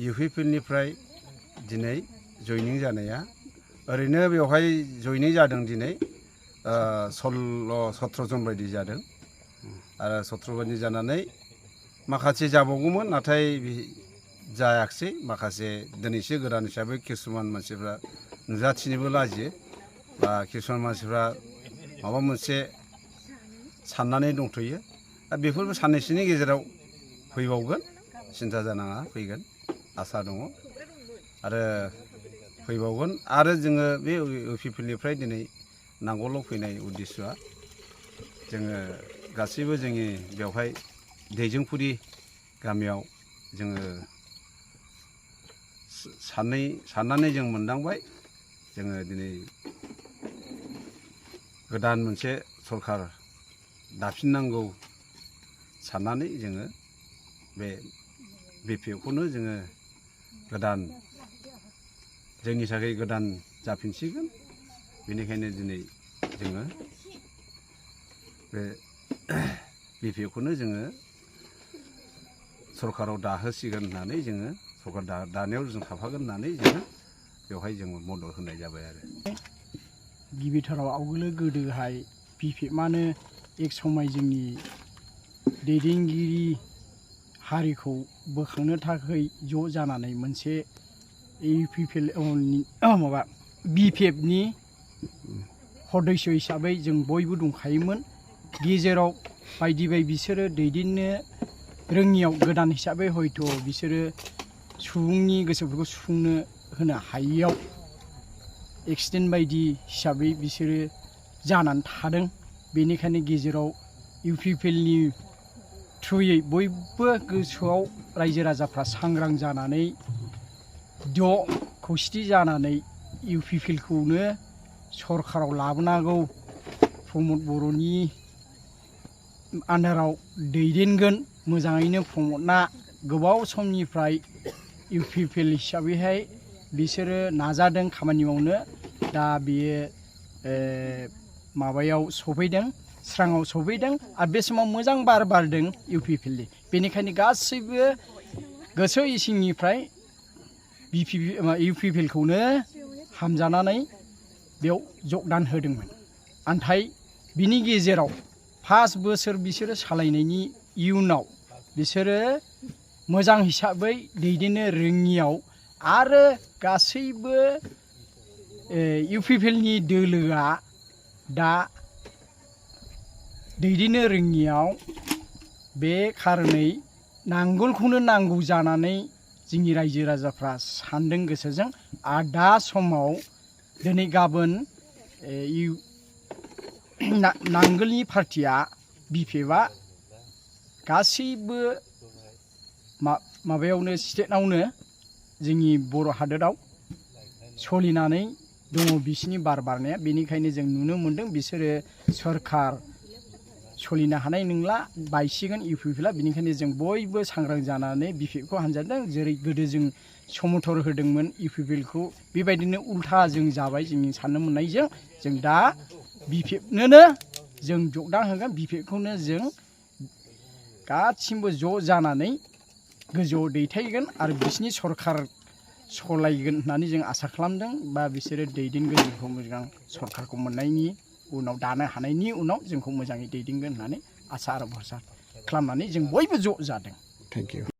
इउपिपिएलनिफ्राय दिनै जयनिं जानाया ओरैनो बेवहाय जयनिं जादों दिनै 16-17 जन बायदि जादों आरो 17 बायदि जानानै माखासे जाबावगौमोन नाथाय जायाखिसै माखासे दिनैसो गोदान हिसाबै किसुमान मानसिफ्रा नुजाथिनोबो लाजियो बा किसुमान मानसिफ्रा माबा मोनसे साननानै दंथ'यो दा बेफोरबो साननैसोनि गेजेराव फैबावगोन सिन्था जानाङा फैगोन आसा दङ आरो फैबावगोन आरो जोङो बे इउपिपिएलनिफ्राय दिनै नांगौल' फैनाय उद्देश्यआ जोङो गासैबो जोंनि बेवहाय दैजिंफुरि गामियाव जोङो साननानै जों मोनदांबाय जोङो दिनै गोदान मोनसे सरखार दाफिननांगौ साननानै जोङो बे बिपिएफखौनो जोङो गोदान जोंनि थाखाय गोदान जाफिनसिगोन बेनिखायनो दिनै जोङो बे बिपिएफखौनो जोङो सरकाराव दाहोसिगोन होननानै जोङो सरकार दानायाव जों थाफागोन होननानै जोङो बेवहाय जोङो मदद होनाय जाबाय आरो गिबिथाराव आवगोलो गोदोहाय बिपिएफआनो एक समय जोंनि दैदेनगिरि हारिखौ बोखांनो थाखाय ज' जानानै मोनसे इउपिपिएल माबा बिपिएफनि सदस्य हिसाबै जों बयबो दंखायोमोन गेजेराव बायदि बिसोरो दैदेननो रोङियाव गोदान हिसाबै हयथ' बिसोरो सुबुंनि गोसोफोरखौ सुफुंनो होनो हायियाव एक्सिडेन्ट बायदि हिसाबै बिसोरो जानानै थादों बेनिखायनो गेजेराव इउपिपिएलनि थ्रुयै बयबो गोसोआव रायजो राजाफ्रा सांग्रां जानानै खौसेथि जानानै इउपिपिएलखौनो सरकाराव लाबोनांगौ प्रमद बर'नि आन्दाराव दैदेनगोन मोजाङैनो प्रमदना गोबाव समनिफ्राय इउपिपिएल हिसाबैहाय बिसोरो नाजादों खामानि मावनो दा बेयो माबायाव सफैदों स्राङाव सफैदों आरो बे समाव मोजां बार बारदों इउपिपिएलनि बेनिखायनो गासैबो गोसो इसिंनिफ्राय इउपिपिएलखौनो हामजानानै बेयाव जगदान होदोंमोन नाथाय बिनि गेजेराव 5 बोसोर बिसोरो सालायनायनि इयुनाव बिसोरो मोजां हिसाबै दैदेननो रोङियाव आरो गासैबो इउपिपिएलनि दोलोआ दा दैदेननो रोङियाव बे खारनै नांगोलखौनो नांगौ जानानै जोंनि रायजो राजाफ्रा सानदों गोसोजों आरो दा समाव दिनै गाबोन नांगोलनि पार्टिया बिपिएफआ गासैबो माबायावनो स्टेटआवनो जोंनि बर' हादोराव सोलिनानै दङ बिसिनि बार बारनाया बेनिखायनो जों नुनो मोन्दों बिसोरो सरकार सोलिनो हानाय नंला बायसिगोन इउपिपिएलआ बेनिखायनो जों बयबो सांग्रां जानानै बिपिएफखौ हामजादों जेरै गोदो जों समर्थन होदोंमोन इउपिपिएलखौ बेबायदिनो उल्था जों जाबाय जोंनि साननो मोननायजों जों दा बिपिएफनोनो जों जगदान होगोन बिपिएफखौनो जों गासिबो ज' जानानै गोजौआव दैथायगोन आरो बिसिनि सरकार सलायगोन होननानै जों आसा खालामदों बा बिसोरो दैदेनगोन जोंखौ मोजां सरकारखौ मोननायनि उनाव दानो हानायनि उनाव जोंखौ मोजाङै दैदेनगोन होननानै आसा आरो भरसा खालामनानै जों बयबो ज' जादों। Thank you.